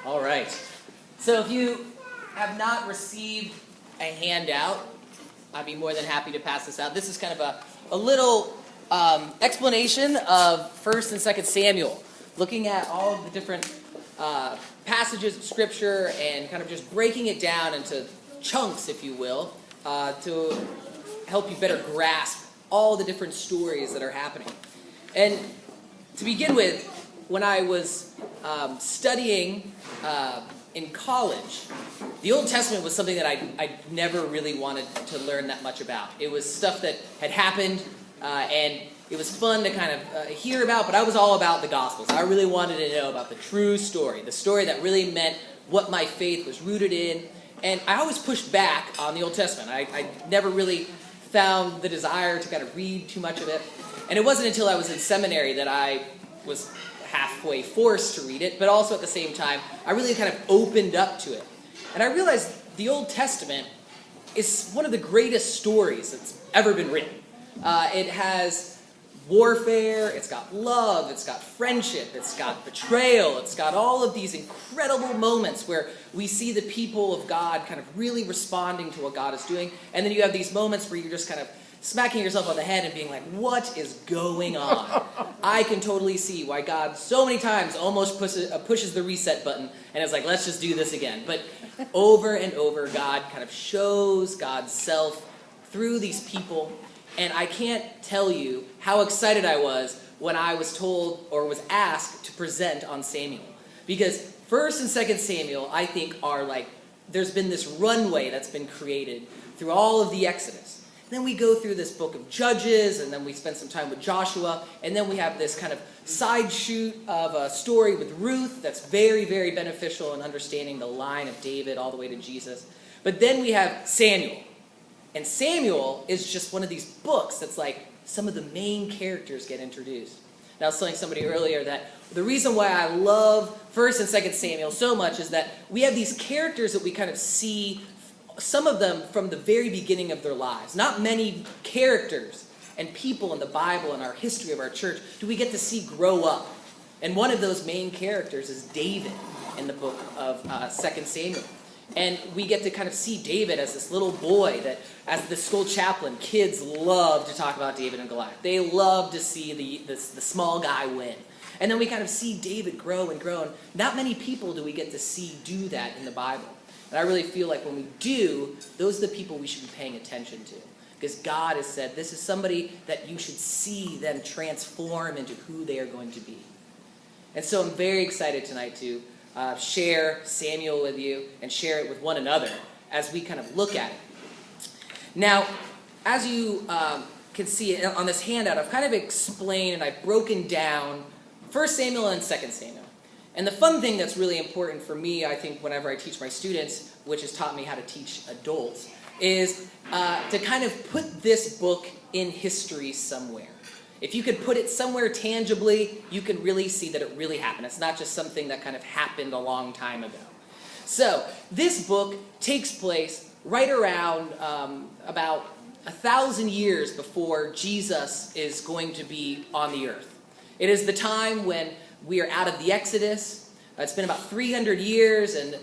All right. So if you have not received a handout, I'd be more than happy to pass this out. This is kind of a little explanation of 1st and 2nd Samuel, looking at all of the different passages of Scripture and kind of just breaking it down into chunks, if you will, to help you better grasp all the different stories that are happening. And to begin with, when I was studying in college, the Old Testament was something that I never really wanted to learn that much about. It was stuff that had happened, and it was fun to kind of hear about, but I was all about the Gospels. I really wanted to know about the true story, the story that really meant what my faith was rooted in. And I always pushed back on the Old Testament. I never really found the desire to kind of read too much of it. And it wasn't until I was in seminary that I was halfway forced to read it, but also at the same time, I really kind of opened up to it. And I realized the Old Testament is one of the greatest stories that's ever been written. It has warfare, it's got love, it's got friendship, it's got betrayal, it's got all of these incredible moments where we see the people of God kind of really responding to what God is doing. And then you have these moments where you're just kind of smacking yourself on the head and being like, what is going on? I can totally see why God so many times almost pushes the reset button and is like, let's just do this again. But over and over, God kind of shows God's self through these people. And I can't tell you how excited I was when I was told or was asked to present on Samuel. Because 1st and 2nd Samuel, I think, are like, there's been this runway that's been created through all of the Exodus. Then we go through this book of Judges, and then we spend some time with Joshua, and then we have this kind of side shoot of a story with Ruth that's very, very beneficial in understanding the line of David all the way to Jesus. But then we have Samuel. And Samuel is just one of these books that's like some of the main characters get introduced. And I was telling somebody earlier that the reason why I love 1st and 2nd Samuel so much is that we have these characters that we kind of see, some of them from the very beginning of their lives. Not many characters and people in the Bible and our history of our church do we get to see grow up. And one of those main characters is David in the book of 2nd Samuel. And we get to kind of see David as this little boy that, as the school chaplain, kids love to talk about David and Goliath. They love to see the small guy win. And then we kind of see David grow and grow. And not many people do we get to see do that in the Bible. And I really feel like when we do, those are the people we should be paying attention to. Because God has said, this is somebody that you should see them transform into who they are going to be. And so I'm very excited tonight to share Samuel with you and share it with one another as we kind of look at it. Now, as you can see on this handout, I've kind of explained and I've broken down 1 Samuel and 2 Samuel. And the fun thing that's really important for me, I think, whenever I teach my students, which has taught me how to teach adults, is to kind of put this book in history somewhere. If you could put it somewhere tangibly, you can really see that it really happened. It's not just something that kind of happened a long time ago. So this book takes place right around about 1,000 years before Jesus is going to be on the earth. It is the time when we are out of the Exodus. It's been about 300 years, and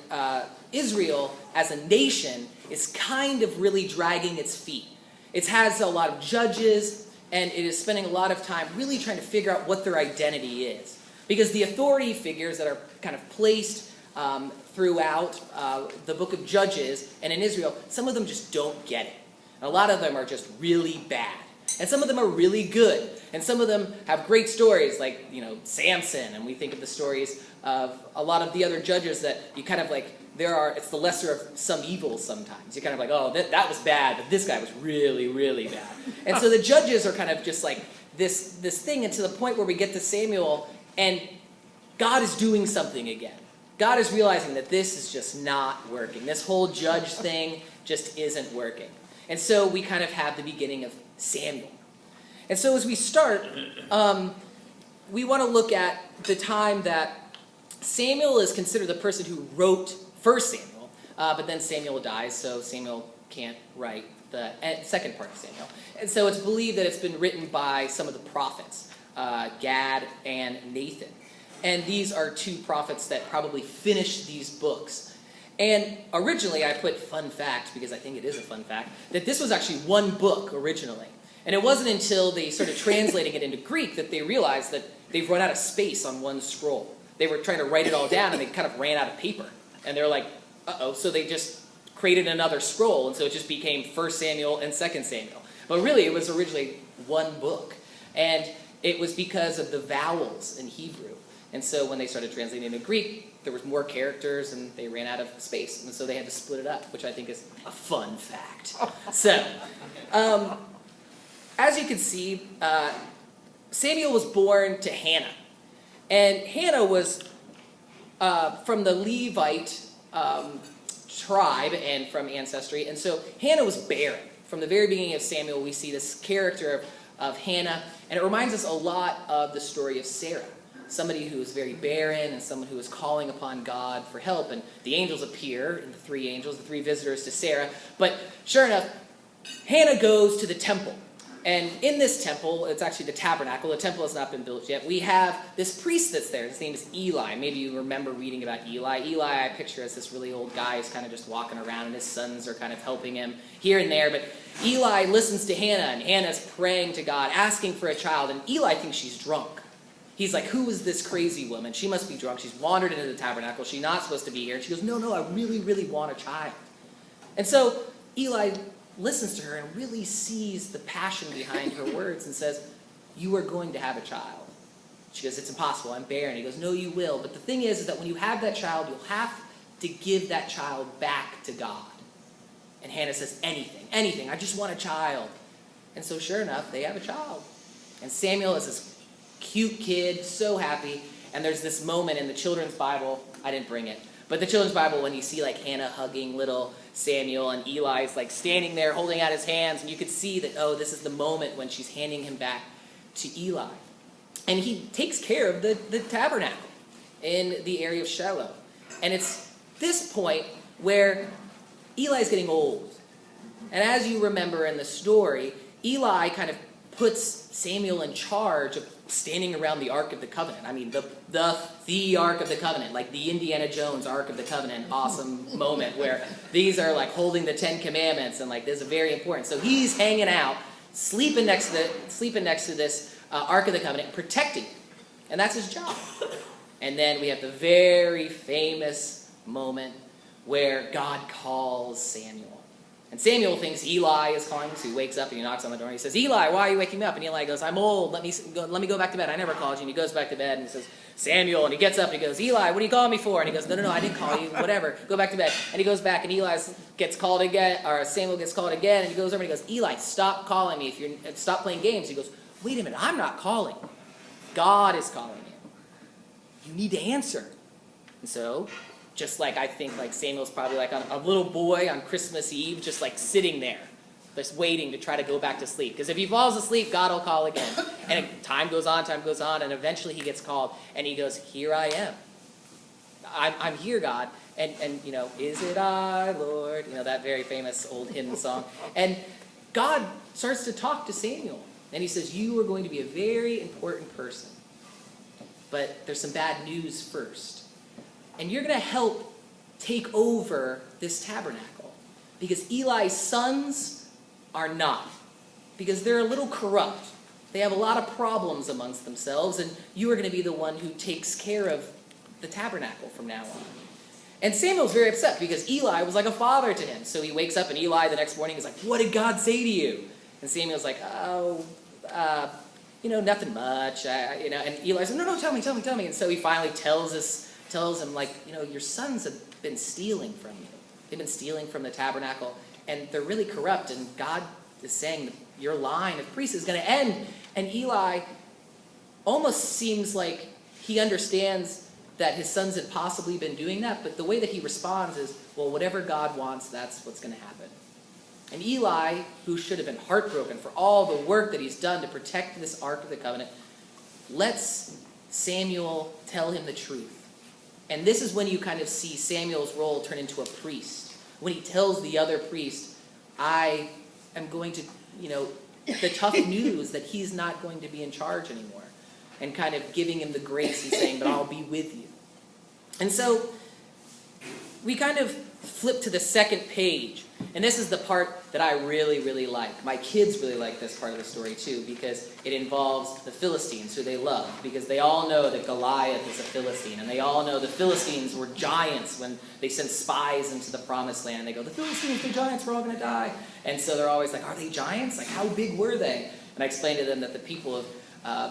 Israel as a nation is kind of really dragging its feet. It has a lot of judges, and it is spending a lot of time really trying to figure out what their identity is. Because the authority figures that are kind of placed throughout the book of Judges and in Israel, some of them just don't get it. And a lot of them are just really bad. And some of them are really good. And some of them have great stories like, Samson. And we think of the stories of a lot of the other judges that you kind of like, it's the lesser of some evils sometimes. You're kind of like, oh, that was bad, but this guy was really, really bad. And so the judges are kind of just like this thing, and to the point where we get to Samuel, and God is doing something again. God is realizing that this is just not working. This whole judge thing just isn't working. And so we kind of have the beginning of Samuel. And so as we start, we want to look at the time that Samuel is considered the person who wrote 1 Samuel, but then Samuel dies, so Samuel can't write the second part of Samuel. And so it's believed that it's been written by some of the prophets, Gad and Nathan. And these are two prophets that probably finished these books. And originally I put fun fact, because I think it is a fun fact, that this was actually one book originally. And it wasn't until they started translating it into Greek that they realized that they've run out of space on one scroll. They were trying to write it all down, and they kind of ran out of paper. And they're like, uh-oh, so they just created another scroll, and so it just became 1 Samuel and 2 Samuel. But really, it was originally one book. And it was because of the vowels in Hebrew. And so when they started translating into Greek, there was more characters, and they ran out of space. And so they had to split it up, which I think is a fun fact. So, as you can see, Samuel was born to Hannah. And Hannah was from the Levite tribe and from ancestry. And so Hannah was barren. From the very beginning of Samuel, we see this character of Hannah. And it reminds us a lot of the story of Sarah. Somebody who is very barren and someone who is calling upon God for help. And the angels appear, and the three angels, the three visitors to Sarah. But sure enough, Hannah goes to the temple. And in this temple, it's actually the tabernacle. The temple has not been built yet. We have this priest that's there. His name is Eli. Maybe you remember reading about Eli. Eli, I picture as this really old guy who's kind of just walking around, and his sons are kind of helping him here and there. But Eli listens to Hannah, and Hannah's praying to God, asking for a child. And Eli thinks she's drunk. He's like, who is this crazy woman? She must be drunk. She's wandered into the tabernacle. She's not supposed to be here. And she goes, no, I really, really want a child. And so Eli listens to her and really sees the passion behind her words and says, you are going to have a child. She goes, it's impossible. I'm barren. He goes, no, you will. But the thing is that when you have that child, you'll have to give that child back to God. And Hannah says, anything. I just want a child. And so sure enough, they have a child. And Samuel is this cute kid, so happy. And there's this moment in the children's Bible. I didn't bring it. But the children's Bible, when you see like Hannah hugging little Samuel and Eli's like standing there holding out his hands, and you could see that, oh, this is the moment when she's handing him back to Eli. And he takes care of the tabernacle in the area of Shiloh. And it's this point where Eli's getting old. And as you remember in the story, Eli kind of puts Samuel in charge of standing around the Ark of the Covenant. I mean, the Ark of the Covenant, like the Indiana Jones Ark of the Covenant, awesome moment where these are like holding the 10 Commandments, and like this is very important. So he's hanging out, sleeping next to this Ark of the Covenant, protecting it. And that's his job. And then we have the very famous moment where God calls Samuel. And Samuel thinks Eli is calling him, so he wakes up and he knocks on the door and he says, Eli, why are you waking me up? And Eli goes, I'm old, let me go back to bed. I never called you. And he goes back to bed and he says, Samuel, and he gets up and he goes, Eli, what are you calling me for? And he goes, no, I didn't call you, whatever, go back to bed. And he goes back and gets called again, or Samuel gets called again, and he goes over and he goes, Eli, stop calling me, stop playing games. He goes, wait a minute, I'm not calling. God is calling you. You need to answer. And so, just like I think like Samuel's probably like a little boy on Christmas Eve, just like sitting there, just waiting to try to go back to sleep. Because if he falls asleep, God will call again. And time goes on, and eventually he gets called, and he goes, here I am. I'm here, God. And you know, is it I, Lord? You know, that very famous old hymn song. And God starts to talk to Samuel. And he says, you are going to be a very important person. But there's some bad news first. And you're going to help take over this tabernacle. Because Eli's sons are not. Because they're a little corrupt. They have a lot of problems amongst themselves. And you are going to be the one who takes care of the tabernacle from now on. And Samuel's very upset because Eli was like a father to him. So he wakes up and Eli the next morning is like, what did God say to you? And Samuel's like, nothing much. And Eli's like, no, tell me. And so he finally tells him, like, your sons have been stealing from you. They've been stealing from the tabernacle, and they're really corrupt, and God is saying that your line of priests is going to end. And Eli almost seems like he understands that his sons had possibly been doing that, but the way that he responds is, well, whatever God wants, that's what's going to happen. And Eli, who should have been heartbroken for all the work that he's done to protect this Ark of the Covenant, lets Samuel tell him the truth. And this is when you kind of see Samuel's role turn into a priest. When he tells the other priest, I am going to, the tough news that he's not going to be in charge anymore. and kind of giving him the grace and saying, but I'll be with you. And so we kind of flip to the second page. And this is the part that I really, really like. My kids really like this part of the story too, because it involves the Philistines, who they love. Because they all know that Goliath is a Philistine. And they all know the Philistines were giants when they sent spies into the promised land. And they go, the Philistines, the giants, we're all going to die. And so they're always like, are they giants? Like, how big were they? And I explained to them that the people of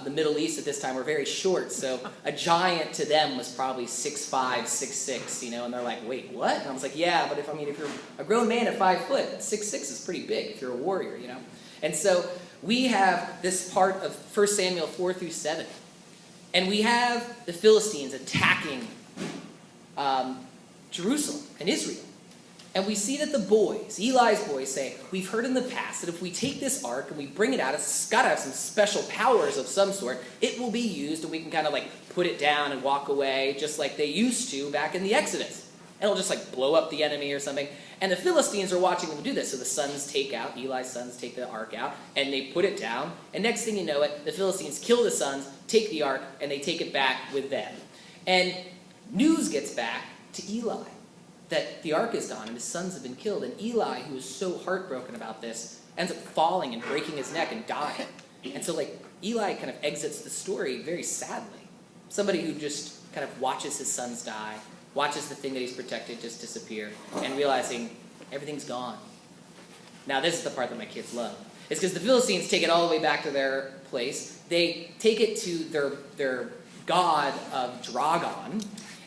the Middle East at this time were very short, so a giant to them was probably 6'5", 6'6", and they're like, wait, what? And I was like, yeah, but if you're a grown man at 5 foot, 6'6" is pretty big if you're a warrior, And so we have this part of 1 Samuel 4 through 7, and we have the Philistines attacking Jerusalem and Israel. And we see that the boys, Eli's boys, say, we've heard in the past that if we take this ark and we bring it out, it's got to have some special powers of some sort. It will be used and we can kind of put it down and walk away just like they used to back in the Exodus. And it'll just blow up the enemy or something. And the Philistines are watching them do this. So the sons take out, Eli's sons take the ark out, and they put it down. And next thing you know it, the Philistines kill the sons, take the ark, and they take it back with them. And news gets back to Eli that the ark is gone and his sons have been killed. And Eli, who is so heartbroken about this, ends up falling and breaking his neck and dying. And so Eli kind of exits the story very sadly. Somebody who just kind of watches his sons die, watches the thing that he's protected just disappear, and realizing everything's gone. Now this is the part that my kids love. It's because the Philistines take it all the way back to their place. They take it to their god of Dragon,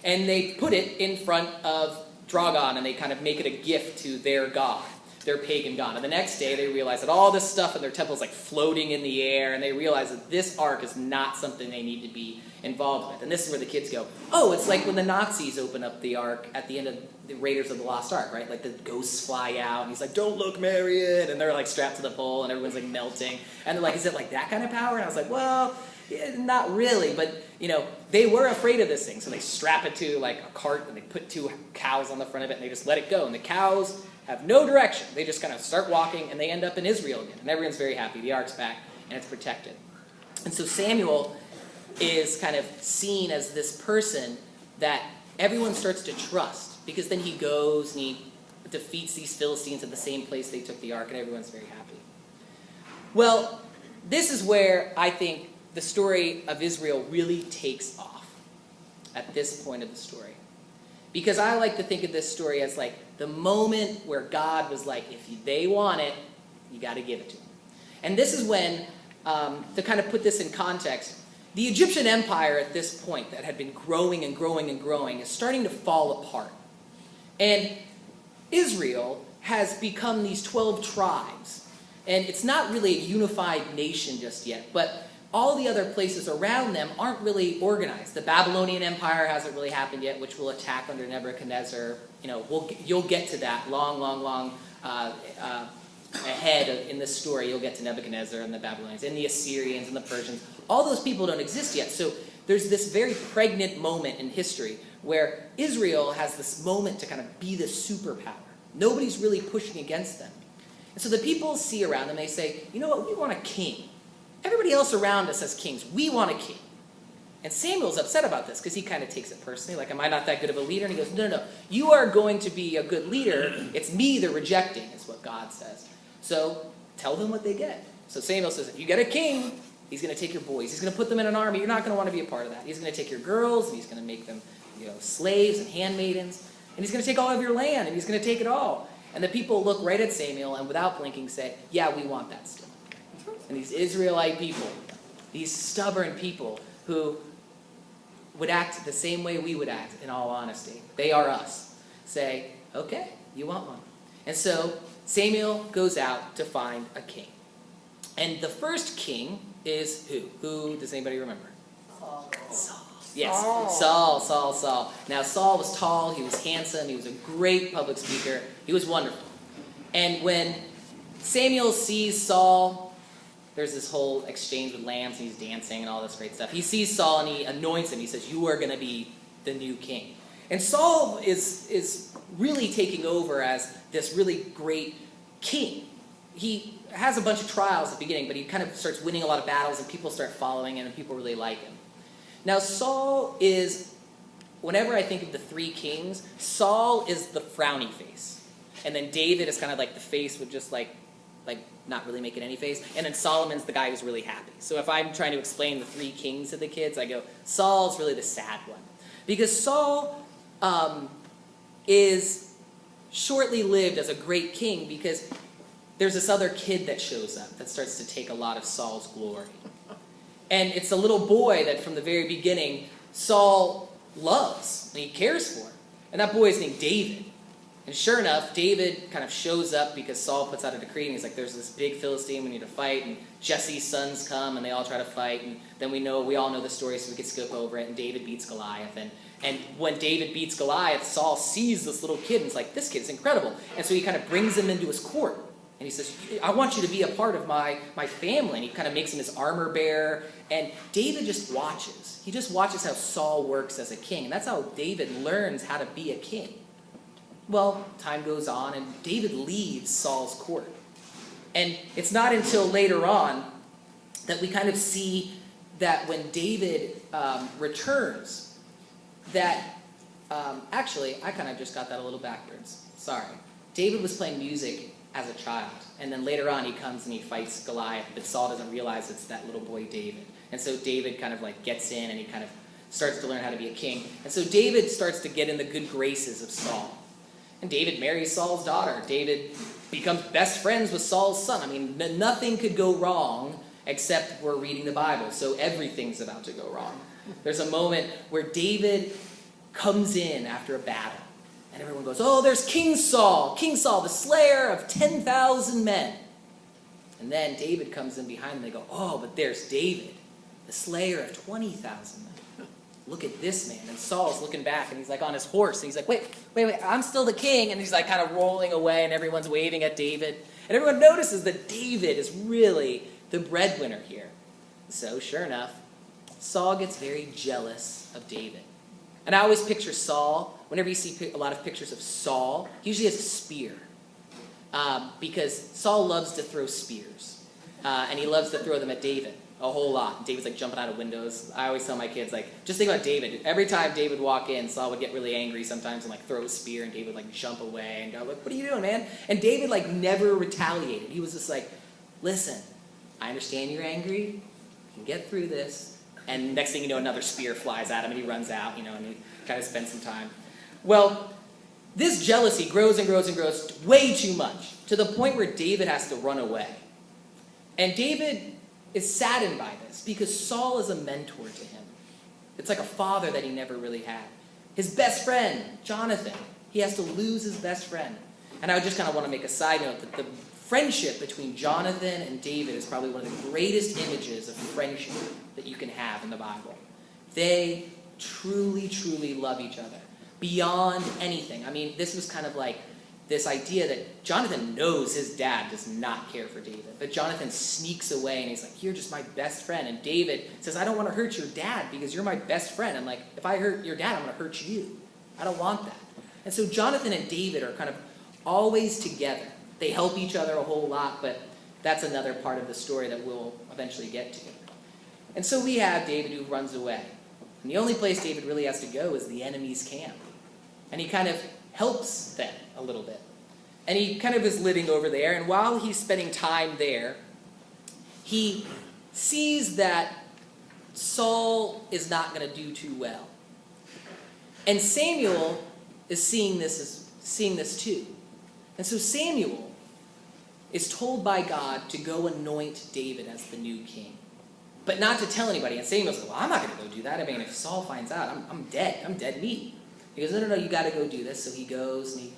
and they put it in front of Dragon, and they kind of make it a gift to their god, their pagan god. And the next day they realize that all this stuff in their temple is floating in the air, and they realize that this ark is not something they need to be involved with. And this is where the kids go, oh, it's like when the Nazis open up the ark at the end of the Raiders of the Lost Ark, right? The ghosts fly out, and he's like, don't look, Marion, and they're strapped to the pole, and everyone's melting. And they're like, is it that kind of power? And I was like, well, yeah, not really, but they were afraid of this thing, so they strap it to a cart, and they put 2 cows on the front of it, and they just let it go. And the cows have no direction. They just kind of start walking, and they end up in Israel again. And everyone's very happy. The ark's back, and it's protected. And so Samuel is kind of seen as this person that everyone starts to trust, because then he goes and he defeats these Philistines at the same place they took the ark, and everyone's very happy. Well, this is where I think the story of Israel really takes off at this point of the story. Because I like to think of this story as the moment where God was if they want it, you got to give it to them. And this is when, to kind of put this in context, the Egyptian empire at this point that had been growing and growing and growing is starting to fall apart. And Israel has become these 12 tribes. And it's not really a unified nation just yet, but all the other places around them aren't really organized. The Babylonian Empire hasn't really happened yet, which will attack under Nebuchadnezzar. You'll get to that long ahead in this story. You'll get to Nebuchadnezzar and the Babylonians and the Assyrians and the Persians. All those people don't exist yet. So there's this very pregnant moment in history where Israel has this moment to kind of be the superpower. Nobody's really pushing against them. And so the people see around them, they say, you know what, we want a king. Everybody else around us has kings. We want a king. And Samuel's upset about this because he kind of takes it personally. Am I not that good of a leader? And he goes, no. You are going to be a good leader. It's me they're rejecting, is what God says. So tell them what they get. So Samuel says, if you get a king, he's going to take your boys. He's going to put them in an army. You're not going to want to be a part of that. He's going to take your girls, and he's going to make them slaves and handmaidens. And he's going to take all of your land, and he's going to take it all. And the people look right at Samuel and without blinking say, yeah, we want that still. And these Israelite people, these stubborn people who would act the same way we would act, in all honesty, they are us, say, okay, you want one. And so Samuel goes out to find a king. And the first king is who? Who does anybody remember? Saul. Yes, Saul. Now Saul was tall, he was handsome, he was a great public speaker, he was wonderful. And when Samuel sees Saul, there's this whole exchange with lambs, and he's dancing and all this great stuff. He sees Saul and he anoints him. He says, you are going to be the new king. And Saul is really taking over as this really great king. He has a bunch of trials at the beginning, but he kind of starts winning a lot of battles, and people start following him, and people really like him. Now, Saul is, whenever I think of the three kings, Saul is the frowny face. And then David is kind of like the face with just like not really making any face. And then Solomon's the guy who's really happy. So if I'm trying to explain the three kings to the kids, I go, Saul's really the sad one. Because Saul is shortly lived as a great king because there's this other kid that shows up that starts to take a lot of Saul's glory. And it's a little boy that from the very beginning Saul loves and he cares for. And that boy is named David. And sure enough, David kind of shows up because Saul puts out a decree, and he's like, there's this big Philistine we need to fight, and Jesse's sons come, and they all try to fight, and then we all know the story, so we can skip over it, and David beats Goliath. And when David beats Goliath, Saul sees this little kid, and he's like, this kid's incredible. And so he kind of brings him into his court, and he says, I want you to be a part of my family. And he kind of makes him his armor bearer, and David just watches. He just watches how Saul works as a king, and that's how David learns how to be a king. Well, time goes on, and David leaves Saul's court. And it's not until later on that we kind of see that when David returns, that, actually, I kind of just got that a little backwards. Sorry. David was playing music as a child, and then later on he comes and he fights Goliath, but Saul doesn't realize it's that little boy David. And so David kind of like gets in, and he kind of starts to learn how to be a king. And so David starts to get in the good graces of Saul. And David marries Saul's daughter. David becomes best friends with Saul's son. I mean, nothing could go wrong except we're reading the Bible, so everything's about to go wrong. There's a moment where David comes in after a battle, and everyone goes, oh, there's King Saul, the slayer of 10,000 men. And then David comes in behind them, and they go, oh, but there's David, the slayer of 20,000 men. Look at this man. And Saul's looking back, and he's like on his horse. And he's like, wait, I'm still the king. And he's like kind of rolling away, and everyone's waving at David. And everyone notices that David is really the breadwinner here. So sure enough, Saul gets very jealous of David. And I always picture Saul, whenever you see a lot of pictures of Saul, he usually has a spear. Because Saul loves to throw spears. And he loves to throw them at David. A whole lot. David's like jumping out of windows. I always tell my kids, like, just think about David. Every time David would walk in, Saul would get really angry sometimes and like throw a spear, and David would like jump away and go, like, what are you doing, man? And David like never retaliated. He was just like, listen, I understand you're angry. You can get through this. And next thing you know, another spear flies at him, and he runs out, and he kind of spends some time. Well, this jealousy grows and grows and grows way too much, to the point where David has to run away. And David is saddened by this because Saul is a mentor to him. It's like a father that he never really had. His best friend, Jonathan, he has to lose his best friend. And I just kind of want to make a side note that the friendship between Jonathan and David is probably one of the greatest images of friendship that you can have in the Bible. They truly, truly love each other beyond anything. I mean, this was kind of like this idea that Jonathan knows his dad does not care for David. But Jonathan sneaks away, and he's like, you're just my best friend. And David says, I don't want to hurt your dad because you're my best friend. I'm like, if I hurt your dad, I'm going to hurt you. I don't want that. And so Jonathan and David are kind of always together. They help each other a whole lot, but that's another part of the story that we'll eventually get to. And so we have David who runs away. And the only place David really has to go is the enemy's camp. And he kind of helps them a little bit. And he kind of is living over there, and while he's spending time there, he sees that Saul is not going to do too well. And Samuel is seeing this too. And so Samuel is told by God to go anoint David as the new king. But not to tell anybody. And Samuel's like, well, I'm not going to go do that. I mean, if Saul finds out, I'm dead. I'm dead meat. He goes, no, you got to go do this. So he goes and he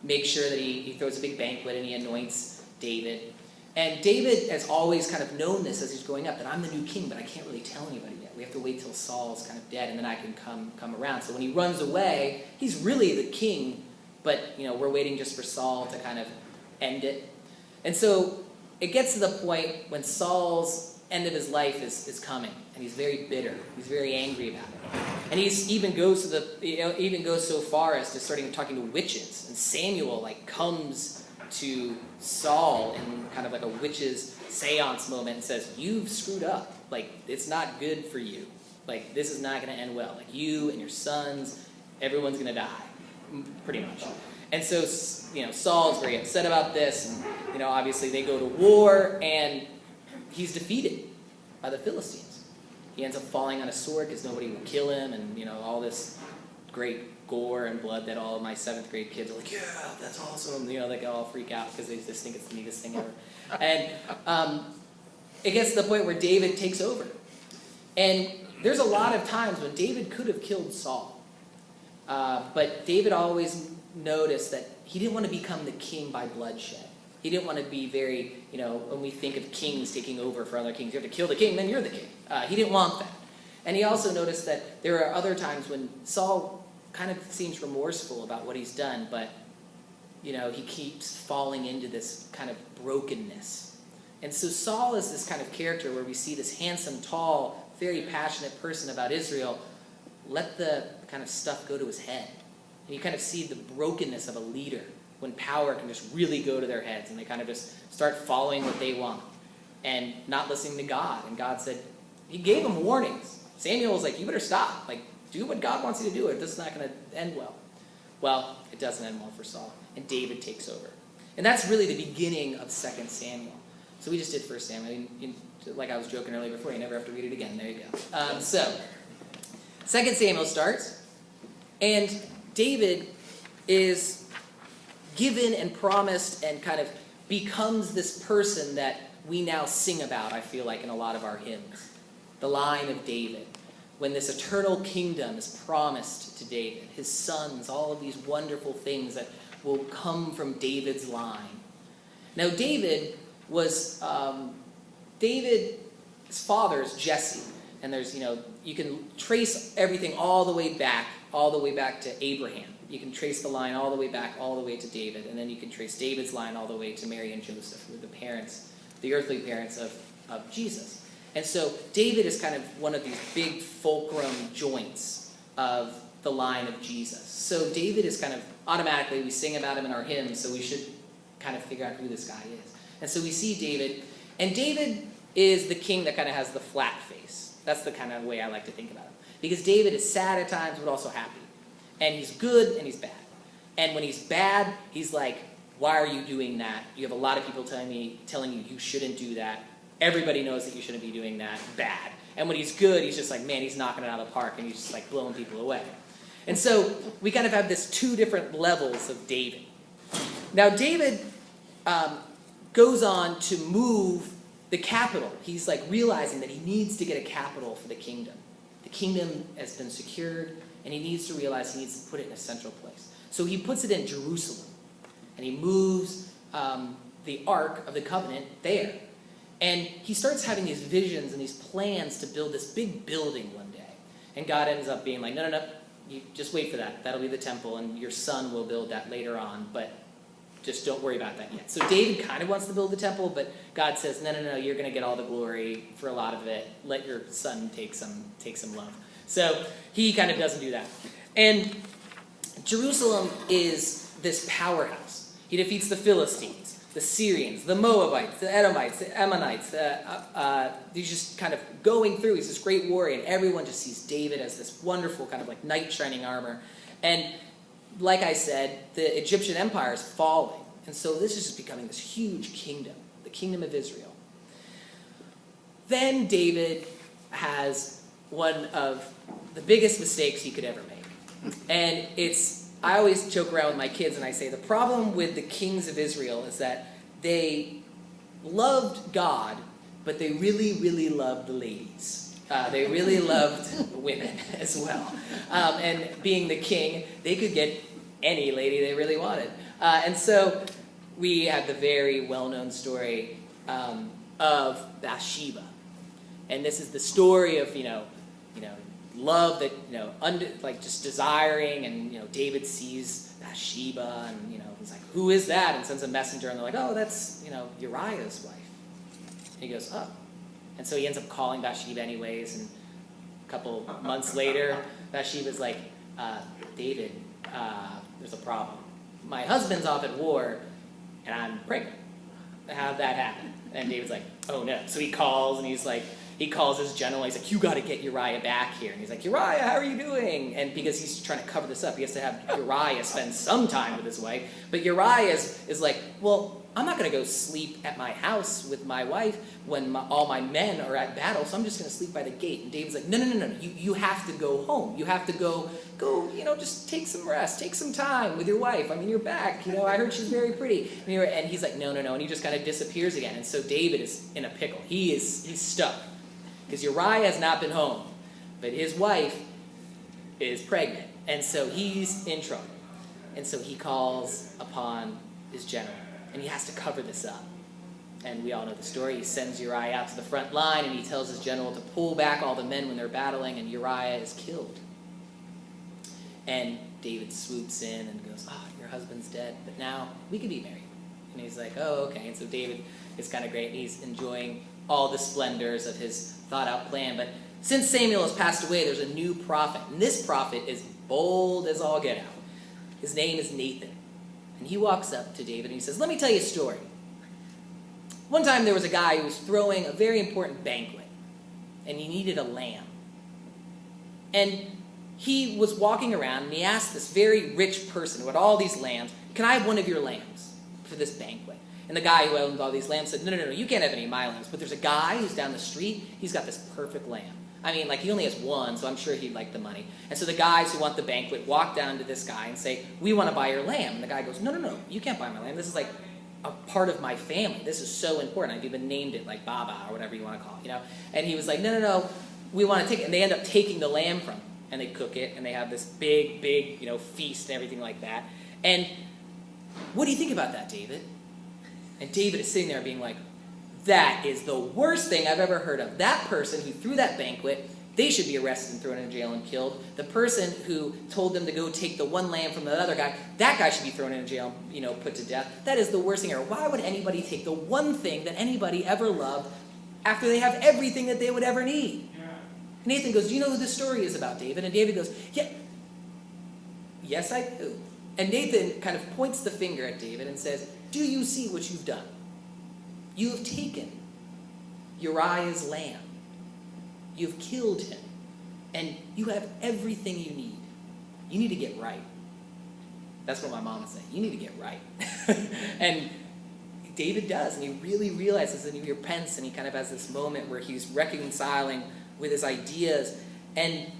makes sure that he throws a big banquet and he anoints David. And David has always kind of known this as he's growing up, that I'm the new king, but I can't really tell anybody yet. We have to wait till Saul's kind of dead, and then I can come around. So when he runs away, he's really the king, but we're waiting just for Saul to kind of end it. And so it gets to the point when Saul's end of his life is coming, and he's very bitter. He's very angry about it, and he even goes so far as to starting talking to witches. And Samuel comes to Saul in kind of like a witch's seance moment and says, "You've screwed up. Like, it's not good for you. Like, this is not going to end well. Like, you and your sons, everyone's going to die," pretty much. And so, Saul's very upset about this, and, obviously they go to war, and he's defeated by the Philistines. He ends up falling on a sword because nobody will kill him, and, all this great gore and blood that all of my 7th grade kids are like, "Yeah, that's awesome." They all freak out because they just think it's the neatest thing ever. And it gets to the point where David takes over. And there's a lot of times when David could have killed Saul. But David always noticed that he didn't want to become the king by bloodshed. He didn't want to be very, when we think of kings taking over for other kings, you have to kill the king, then you're the king. He didn't want that. And he also noticed that there are other times when Saul kind of seems remorseful about what he's done, but, he keeps falling into this kind of brokenness. And so Saul is this kind of character where we see this handsome, tall, very passionate person about Israel let the kind of stuff go to his head. And you kind of see the brokenness of a leader when power can just really go to their heads and they kind of just start following what they want and not listening to God. And God said, he gave them warnings. Samuel was like, "You better stop. Like, do what God wants you to do, or this is not going to end well." Well, it doesn't end well for Saul, and David takes over. And that's really the beginning of 2 Samuel. So we just did 1 Samuel. Like I was joking earlier before, you never have to read it again. There you go. So 2 Samuel starts, and David is given and promised and kind of becomes this person that we now sing about, I feel like, in a lot of our hymns. The line of David. When this eternal kingdom is promised to David, his sons, all of these wonderful things that will come from David's line. Now, David was, David's father is Jesse. And there's, you can trace everything all the way back to Abraham. You can trace the line all the way back, all the way to David. And then you can trace David's line all the way to Mary and Joseph, who were the earthly parents of Jesus. And so David is kind of one of these big fulcrum joints of the line of Jesus. So David is kind of, automatically, we sing about him in our hymns, so we should kind of figure out who this guy is. And so we see David, and David is the king that kind of has the flat face. That's the kind of way I like to think about him. Because David is sad at times, but also happy. And he's good, and he's bad. And when he's bad, he's like, "Why are you doing that? You have a lot of people telling you you shouldn't do that. Everybody knows that you shouldn't be doing that. Bad." And when he's good, he's just like, man, he's knocking it out of the park, and he's just like blowing people away. And so we kind of have this 2 different levels of David. Now, David goes on to move the capital. He's like realizing that he needs to get a capital for the kingdom. The kingdom has been secured, and he needs to realize he needs to put it in a central place. So he puts it in Jerusalem, and he moves the Ark of the Covenant there. And he starts having these visions and these plans to build this big building one day. And God ends up being like, no, you just wait for that. That'll be the temple, and your son will build that later on, but just don't worry about that yet. So David kind of wants to build the temple, but God says, no, you're going to get all the glory for a lot of it. Let your son take some love. So he kind of doesn't do that. And Jerusalem is this powerhouse. He defeats the Philistines, the Syrians, the Moabites, the Edomites, the Ammonites. He's just kind of going through. He's this great warrior, and everyone just sees David as this wonderful kind of like knight shining armor. And like I said, the Egyptian empire is falling. And so this is just becoming this huge kingdom, the kingdom of Israel. Then David has one of the biggest mistakes he could ever make. And I always joke around with my kids and I say the problem with the kings of Israel is that they loved God, but they really, really loved the ladies. They really loved women as well. And being the king, they could get any lady they really wanted. And so we have the very well-known story of Bathsheba. And this is the story of, love that, just desiring, and, David sees Bathsheba, and, he's like, who is that? And sends a messenger, and they're like, oh, that's, Uriah's wife. And he goes, oh. And so he ends up calling Bathsheba anyways, and a couple months later, Bathsheba's like, David, there's a problem. My husband's off at war, and I'm pregnant. How'd that happen? And David's like, oh no. So he calls, and he calls his general, he's like, you got to get Uriah back here. And he's like, Uriah, how are you doing? And because he's trying to cover this up, he has to have Uriah spend some time with his wife. But Uriah is like, well, I'm not going to go sleep at my house with my wife when all my men are at battle, so I'm just going to sleep by the gate. And David's like, no, you have to go home. You have to go, just take some rest, take some time with your wife. I mean, you're back. I heard she's very pretty. And he's like, no. And he just kind of disappears again. And so David is in a pickle. He's stuck. Because Uriah has not been home, but his wife is pregnant, and so he's in trouble. And so he calls upon his general, and he has to cover this up. And we all know the story. He sends Uriah out to the front line, and he tells his general to pull back all the men when they're battling, and Uriah is killed. And David swoops in and goes, oh, your husband's dead, but now we can be married. And he's like, oh, okay. And so David is kind of great, and he's enjoying all the splendors of his thought-out plan. But since Samuel has passed away, there's a new prophet. And this prophet is bold as all get out. His name is Nathan. And he walks up to David and he says, let me tell you a story. One time there was a guy who was throwing a very important banquet. And he needed a lamb. And he was walking around and he asked this very rich person who had all these lambs, can I have one of your lambs for this banquet? And the guy who owned all these lambs said, no, you can't have any of my lambs. But there's a guy who's down the street, he's got this perfect lamb. I mean, he only has one, so I'm sure he'd like the money. And so the guys who want the banquet walk down to this guy and say, we want to buy your lamb. And the guy goes, no, you can't buy my lamb. This is like a part of my family. This is so important. I've even named it like Baba or whatever you want to call it, And he was like, no, we want to take it. And they end up taking the lamb from him. And they cook it, and they have this big, feast and everything like that. And what do you think about that, David? And David is sitting there being like, that is the worst thing I've ever heard of. That person who threw that banquet, they should be arrested and thrown in jail and killed. The person who told them to go take the one lamb from the other guy, that guy should be thrown in jail, put to death. That is the worst thing ever. Why would anybody take the one thing that anybody ever loved after they have everything that they would ever need? Yeah. And Nathan goes, do you know who this story is about, David? And David goes, yeah, yes, I do. And Nathan kind of points the finger at David and says, do you see what you've done? You have taken Uriah's lamb. You've killed him. And you have everything you need. You need to get right. That's what my mom would say. You need to get right. And David does. And he really realizes, and he repents, and he kind of has this moment where he's reconciling with his ideas. And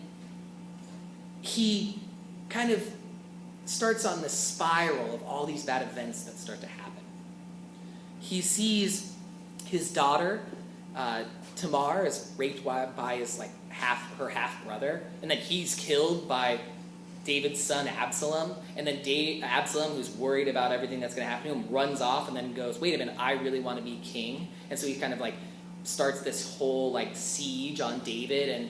he kind of starts on this spiral of all these bad events that start to happen. He sees his daughter, Tamar, is raped by his her half brother, and then he's killed by David's son Absalom. And then Absalom, who's worried about everything that's going to happen to him, runs off and then goes, wait a minute, I really want to be king. And so he kind of starts this whole siege on David. And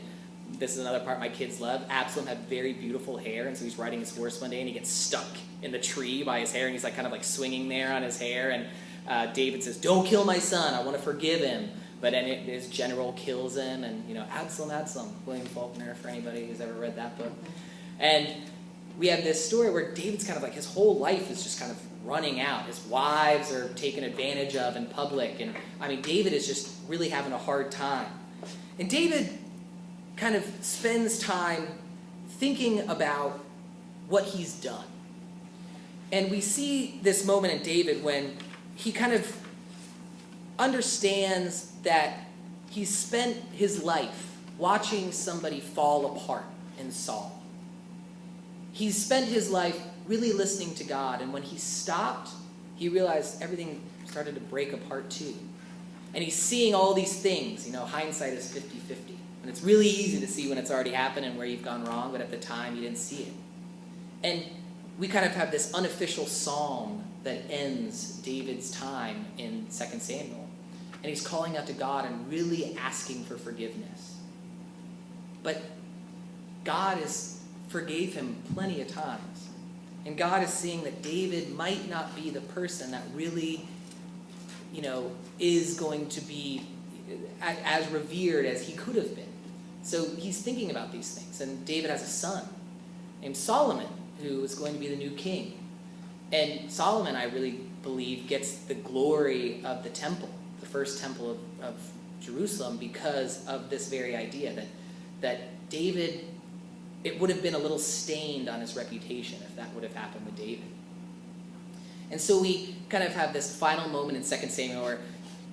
this is another part my kids love. Absalom had very beautiful hair, and so he's riding his horse one day and he gets stuck in the tree by his hair, and he's kind of swinging there on his hair. And David says, don't kill my son, I want to forgive him. But then his general kills him, and Absalom, William Faulkner, for anybody who's ever read that book. And we have this story where David's kind of his whole life is just kind of running out. His wives are taken advantage of in public, and David is just really having a hard time. And David kind of spends time thinking about what he's done. And we see this moment in David when he kind of understands that he spent his life watching somebody fall apart in Saul. He spent his life really listening to God, and when he stopped, he realized everything started to break apart too. And he's seeing all these things. Hindsight is 50-50. And it's really easy to see when it's already happened and where you've gone wrong, but at the time you didn't see it. And we kind of have this unofficial psalm that ends David's time in 2 Samuel. And he's calling out to God and really asking for forgiveness. But God forgave him plenty of times. And God is seeing that David might not be the person that really, is going to be as revered as he could have been. So he's thinking about these things. And David has a son named Solomon, who is going to be the new king. And Solomon, I really believe, gets the glory of the temple, the first temple of Jerusalem, because of this very idea that David, it would have been a little stained on his reputation if that would have happened with David. And so we kind of have this final moment in 2 Samuel where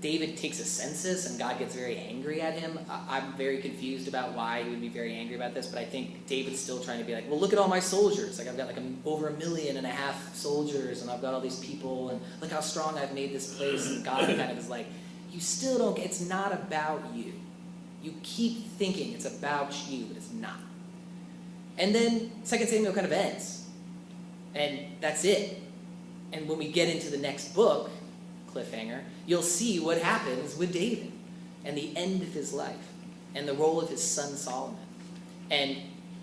David takes a census and God gets very angry at him. I'm very confused about why he would be very angry about this, but I think David's still trying to be like, well, look at all my soldiers. Like, I've got like over 1.5 million soldiers, and I've got all these people, and look how strong I've made this place. And God kind of is like, you still don't get, it's not about you. You keep thinking it's about you, but it's not. And then 2 Samuel kind of ends. And that's it. And when we get into the next book, cliffhanger, you'll see what happens with David and the end of his life and the role of his son Solomon. And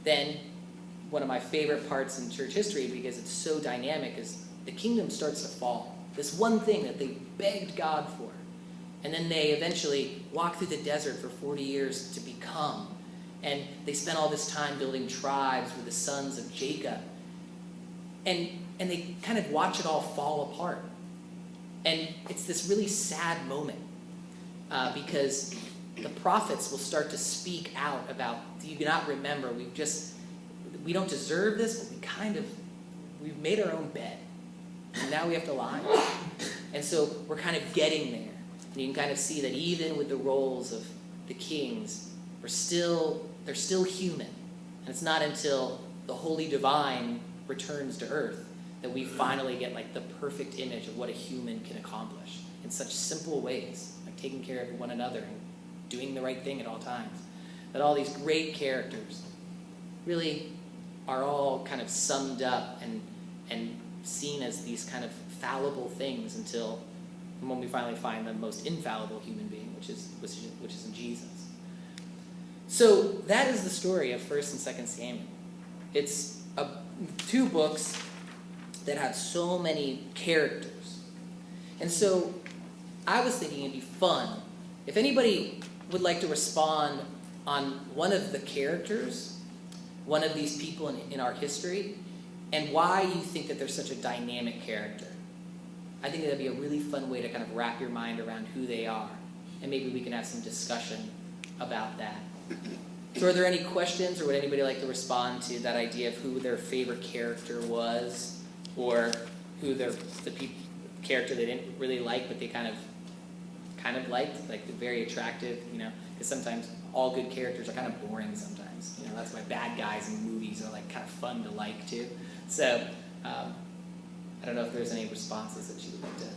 then one of my favorite parts in church history, because it's so dynamic, is the kingdom starts to fall. This one thing that they begged God for. And then they eventually walk through the desert for 40 years to become. And they spent all this time building tribes with the sons of Jacob. And they kind of watch it all fall apart. And it's this really sad moment because the prophets will start to speak out about, do you not remember, we don't deserve this, but we've made our own bed. And now we have to lie. And so we're kind of getting there. And you can kind of see that even with the roles of the kings, they're still human. And it's not until the Holy Divine returns to earth that we finally get like the perfect image of what a human can accomplish in such simple ways, like taking care of one another and doing the right thing at all times. That all these great characters really are all kind of summed up and seen as these kind of fallible things until when we finally find the most infallible human being, which is in Jesus. So that is the story of 1st and 2nd Samuel. It's two books that have so many characters. And so I was thinking it'd be fun if anybody would like to respond on one of the characters, one of these people in our history, and why you think that they're such a dynamic character. I think that'd be a really fun way to kind of wrap your mind around who they are. And maybe we can have some discussion about that. So are there any questions, or would anybody like to respond to that idea of who their favorite character was, or who the character they didn't really like but they kind of liked, like the very attractive, because sometimes all good characters are kind of boring sometimes. That's why bad guys in movies are like kind of fun to like too. So I don't know if there's any responses that you would like to